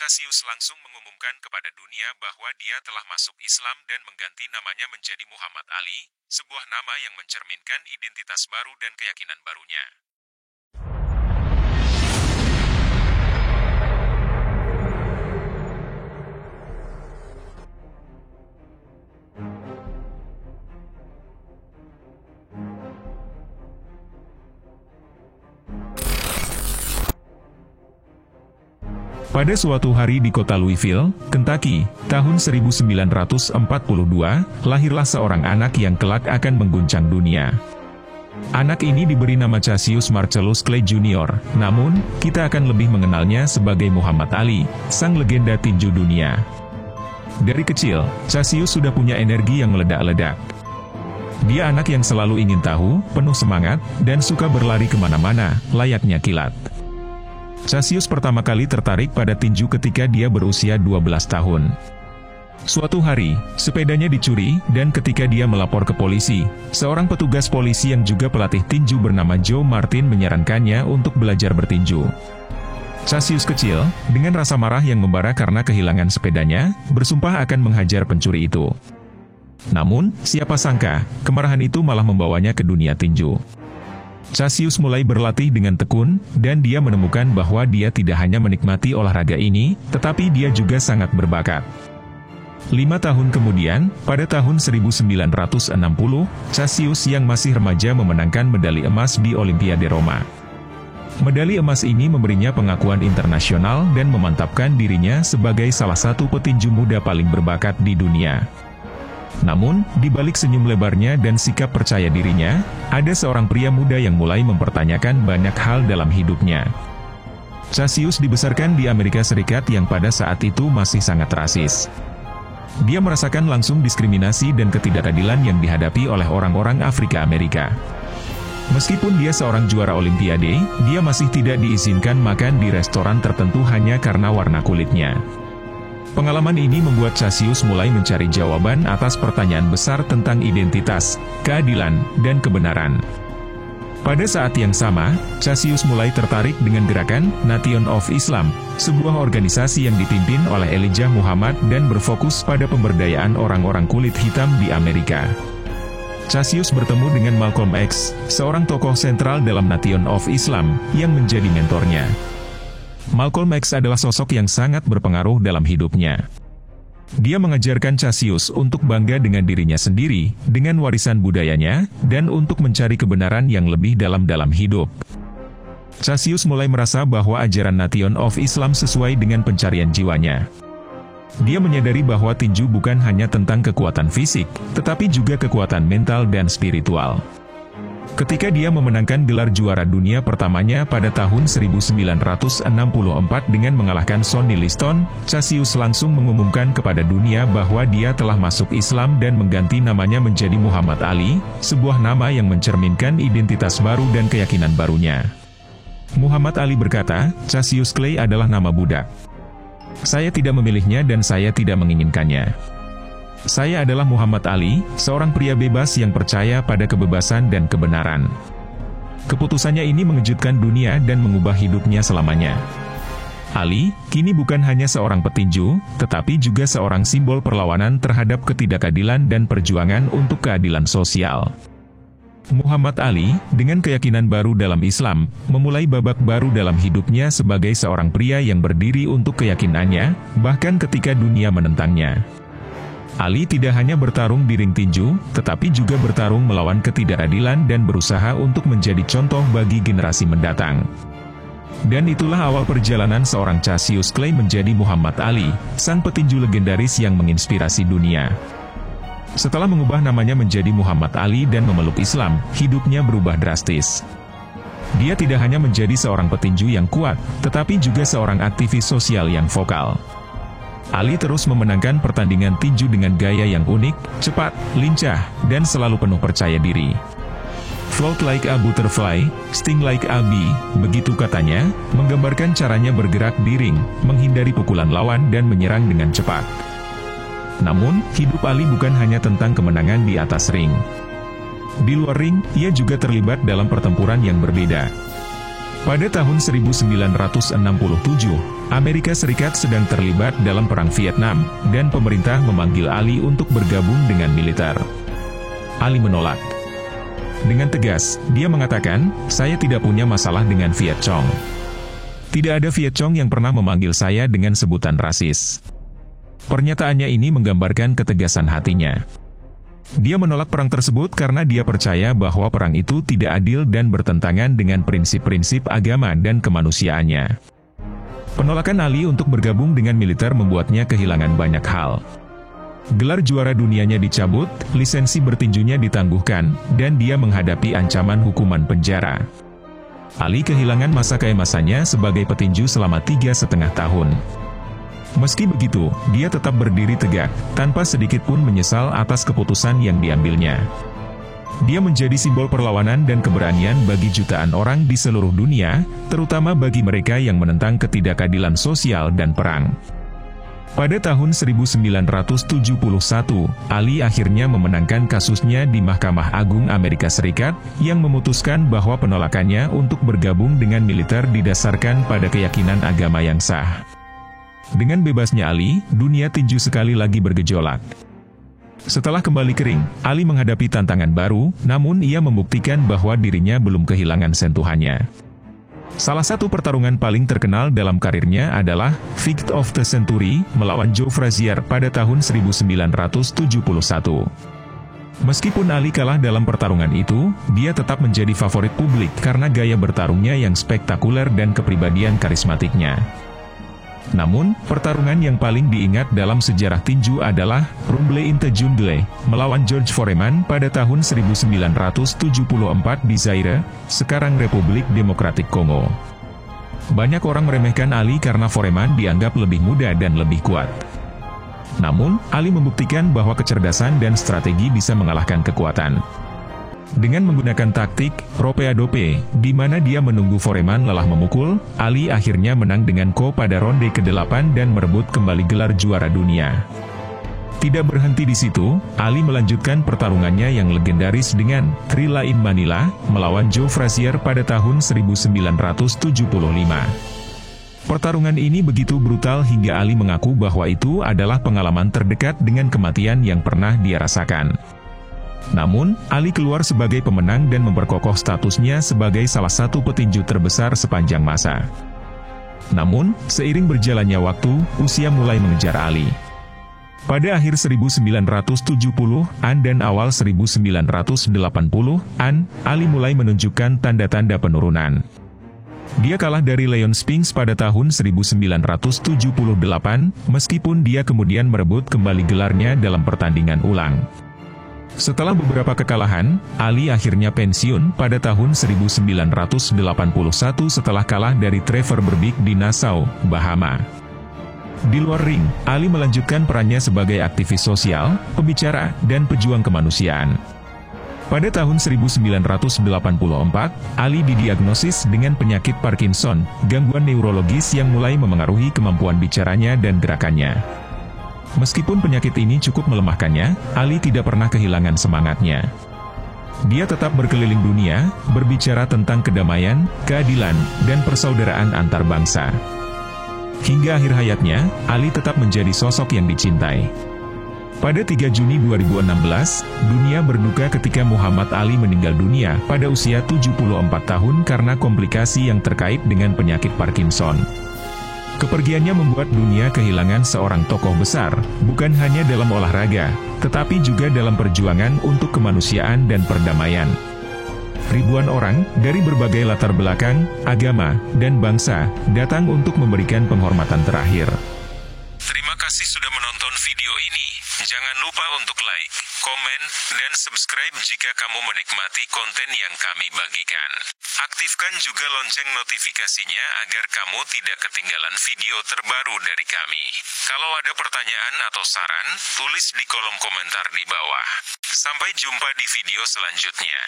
Cassius langsung mengumumkan kepada dunia bahwa dia telah masuk Islam dan mengganti namanya menjadi Muhammad Ali, sebuah nama yang mencerminkan identitas baru dan keyakinan barunya. Pada suatu hari di kota Louisville, Kentucky, tahun 1942, lahirlah seorang anak yang kelak akan mengguncang dunia. Anak ini diberi nama Cassius Marcellus Clay Jr., namun, kita akan lebih mengenalnya sebagai Muhammad Ali, sang legenda tinju dunia. Dari kecil, Cassius sudah punya energi yang meledak-ledak. Dia anak yang selalu ingin tahu, penuh semangat, dan suka berlari kemana-mana, layaknya kilat. Cassius pertama kali tertarik pada tinju ketika dia berusia 12 tahun. Suatu hari, sepedanya dicuri, dan ketika dia melapor ke polisi, seorang petugas polisi yang juga pelatih tinju bernama Joe Martin menyarankannya untuk belajar bertinju. Cassius kecil, dengan rasa marah yang membara karena kehilangan sepedanya, bersumpah akan menghajar pencuri itu. Namun, siapa sangka, kemarahan itu malah membawanya ke dunia tinju. Cassius mulai berlatih dengan tekun, dan dia menemukan bahwa dia tidak hanya menikmati olahraga ini, tetapi dia juga sangat berbakat. 5 tahun kemudian, pada tahun 1960, Cassius yang masih remaja memenangkan medali emas di Olimpiade Roma. Medali emas ini memberinya pengakuan internasional dan memantapkan dirinya sebagai salah satu petinju muda paling berbakat di dunia. Namun, di balik senyum lebarnya dan sikap percaya dirinya, ada seorang pria muda yang mulai mempertanyakan banyak hal dalam hidupnya. Cassius dibesarkan di Amerika Serikat yang pada saat itu masih sangat rasis. Dia merasakan langsung diskriminasi dan ketidakadilan yang dihadapi oleh orang-orang Afrika Amerika. Meskipun dia seorang juara Olimpiade, dia masih tidak diizinkan makan di restoran tertentu hanya karena warna kulitnya. Pengalaman ini membuat Cassius mulai mencari jawaban atas pertanyaan besar tentang identitas, keadilan, dan kebenaran. Pada saat yang sama, Cassius mulai tertarik dengan gerakan Nation of Islam, sebuah organisasi yang dipimpin oleh Elijah Muhammad dan berfokus pada pemberdayaan orang-orang kulit hitam di Amerika. Cassius bertemu dengan Malcolm X, seorang tokoh sentral dalam Nation of Islam, yang menjadi mentornya. Malcolm X adalah sosok yang sangat berpengaruh dalam hidupnya. Dia mengajarkan Cassius untuk bangga dengan dirinya sendiri, dengan warisan budayanya, dan untuk mencari kebenaran yang lebih dalam hidup. Cassius mulai merasa bahwa ajaran Nation of Islam sesuai dengan pencarian jiwanya. Dia menyadari bahwa tinju bukan hanya tentang kekuatan fisik, tetapi juga kekuatan mental dan spiritual. Ketika dia memenangkan gelar juara dunia pertamanya pada tahun 1964 dengan mengalahkan Sonny Liston, Cassius langsung mengumumkan kepada dunia bahwa dia telah masuk Islam dan mengganti namanya menjadi Muhammad Ali, sebuah nama yang mencerminkan identitas baru dan keyakinan barunya. Muhammad Ali berkata, "Cassius Clay adalah nama budak. Saya tidak memilihnya dan saya tidak menginginkannya. Saya adalah Muhammad Ali, seorang pria bebas yang percaya pada kebebasan dan kebenaran." Keputusannya ini mengejutkan dunia dan mengubah hidupnya selamanya. Ali, kini bukan hanya seorang petinju, tetapi juga seorang simbol perlawanan terhadap ketidakadilan dan perjuangan untuk keadilan sosial. Muhammad Ali, dengan keyakinan baru dalam Islam, memulai babak baru dalam hidupnya sebagai seorang pria yang berdiri untuk keyakinannya, bahkan ketika dunia menentangnya. Ali tidak hanya bertarung di ring tinju, tetapi juga bertarung melawan ketidakadilan dan berusaha untuk menjadi contoh bagi generasi mendatang. Dan itulah awal perjalanan seorang Cassius Clay menjadi Muhammad Ali, sang petinju legendaris yang menginspirasi dunia. Setelah mengubah namanya menjadi Muhammad Ali dan memeluk Islam, hidupnya berubah drastis. Dia tidak hanya menjadi seorang petinju yang kuat, tetapi juga seorang aktivis sosial yang vokal. Ali terus memenangkan pertandingan tinju dengan gaya yang unik, cepat, lincah, dan selalu penuh percaya diri. "Float like a butterfly, sting like a bee," begitu katanya, menggambarkan caranya bergerak di ring, menghindari pukulan lawan dan menyerang dengan cepat. Namun, hidup Ali bukan hanya tentang kemenangan di atas ring. Di luar ring, ia juga terlibat dalam pertempuran yang berbeda. Pada tahun 1967, Amerika Serikat sedang terlibat dalam Perang Vietnam, dan pemerintah memanggil Ali untuk bergabung dengan militer. Ali menolak. Dengan tegas, dia mengatakan, "Saya tidak punya masalah dengan Viet Cong. Tidak ada Viet Cong yang pernah memanggil saya dengan sebutan rasis." Pernyataannya ini menggambarkan ketegasan hatinya. Dia menolak perang tersebut karena dia percaya bahwa perang itu tidak adil dan bertentangan dengan prinsip-prinsip agama dan kemanusiaannya. Penolakan Ali untuk bergabung dengan militer membuatnya kehilangan banyak hal. Gelar juara dunianya dicabut, lisensi bertinjunya ditangguhkan, dan dia menghadapi ancaman hukuman penjara. Ali kehilangan masa keemasannya sebagai petinju selama 3,5 tahun. Meski begitu, dia tetap berdiri tegak, tanpa sedikit pun menyesal atas keputusan yang diambilnya. Dia menjadi simbol perlawanan dan keberanian bagi jutaan orang di seluruh dunia, terutama bagi mereka yang menentang ketidakadilan sosial dan perang. Pada tahun 1971, Ali akhirnya memenangkan kasusnya di Mahkamah Agung Amerika Serikat, yang memutuskan bahwa penolakannya untuk bergabung dengan militer didasarkan pada keyakinan agama yang sah. Dengan bebasnya Ali, dunia tinju sekali lagi bergejolak. Setelah kembali kering, Ali menghadapi tantangan baru, namun ia membuktikan bahwa dirinya belum kehilangan sentuhannya. Salah satu pertarungan paling terkenal dalam karirnya adalah Fight of the Century melawan Joe Frazier pada tahun 1971. Meskipun Ali kalah dalam pertarungan itu, dia tetap menjadi favorit publik karena gaya bertarungnya yang spektakuler dan kepribadian karismatiknya. Namun, pertarungan yang paling diingat dalam sejarah tinju adalah Rumble in the Jungle melawan George Foreman pada tahun 1974 di Zaire, sekarang Republik Demokratik Kongo. Banyak orang meremehkan Ali karena Foreman dianggap lebih muda dan lebih kuat. Namun, Ali membuktikan bahwa kecerdasan dan strategi bisa mengalahkan kekuatan. Dengan menggunakan taktik rope-a-dope, di mana dia menunggu Foreman lelah memukul, Ali akhirnya menang dengan KO pada ronde ke-8 dan merebut kembali gelar juara dunia. Tidak berhenti di situ, Ali melanjutkan pertarungannya yang legendaris dengan Thrilla in Manila melawan Joe Frazier pada tahun 1975. Pertarungan ini begitu brutal hingga Ali mengaku bahwa itu adalah pengalaman terdekat dengan kematian yang pernah dia rasakan. Namun, Ali keluar sebagai pemenang dan memperkokoh statusnya sebagai salah satu petinju terbesar sepanjang masa. Namun, seiring berjalannya waktu, usia mulai mengejar Ali. Pada akhir 1970-an dan awal 1980-an, Ali mulai menunjukkan tanda-tanda penurunan. Dia kalah dari Leon Spinks pada tahun 1978, meskipun dia kemudian merebut kembali gelarnya dalam pertandingan ulang. Setelah beberapa kekalahan, Ali akhirnya pensiun pada tahun 1981 setelah kalah dari Trevor Berbick di Nassau, Bahama. Di luar ring, Ali melanjutkan perannya sebagai aktivis sosial, pembicara, dan pejuang kemanusiaan. Pada tahun 1984, Ali didiagnosis dengan penyakit Parkinson, gangguan neurologis yang mulai memengaruhi kemampuan bicaranya dan gerakannya. Meskipun penyakit ini cukup melemahkannya, Ali tidak pernah kehilangan semangatnya. Dia tetap berkeliling dunia, berbicara tentang kedamaian, keadilan, dan persaudaraan antar bangsa. Hingga akhir hayatnya, Ali tetap menjadi sosok yang dicintai. Pada 3 Juni 2016, dunia berduka ketika Muhammad Ali meninggal dunia pada usia 74 tahun karena komplikasi yang terkait dengan penyakit Parkinson. Kepergiannya membuat dunia kehilangan seorang tokoh besar, bukan hanya dalam olahraga, tetapi juga dalam perjuangan untuk kemanusiaan dan perdamaian. Ribuan orang, dari berbagai latar belakang, agama, dan bangsa, datang untuk memberikan penghormatan terakhir. Terima kasih sudah menonton video ini. Jangan lupa untuk like, komen, dan subscribe jika kamu menikmati konten yang kami bagikan. Aktifkan juga lonceng notifikasinya agar kamu tidak ketinggalan video terbaru dari kami. Kalau ada pertanyaan atau saran, tulis di kolom komentar di bawah. Sampai jumpa di video selanjutnya.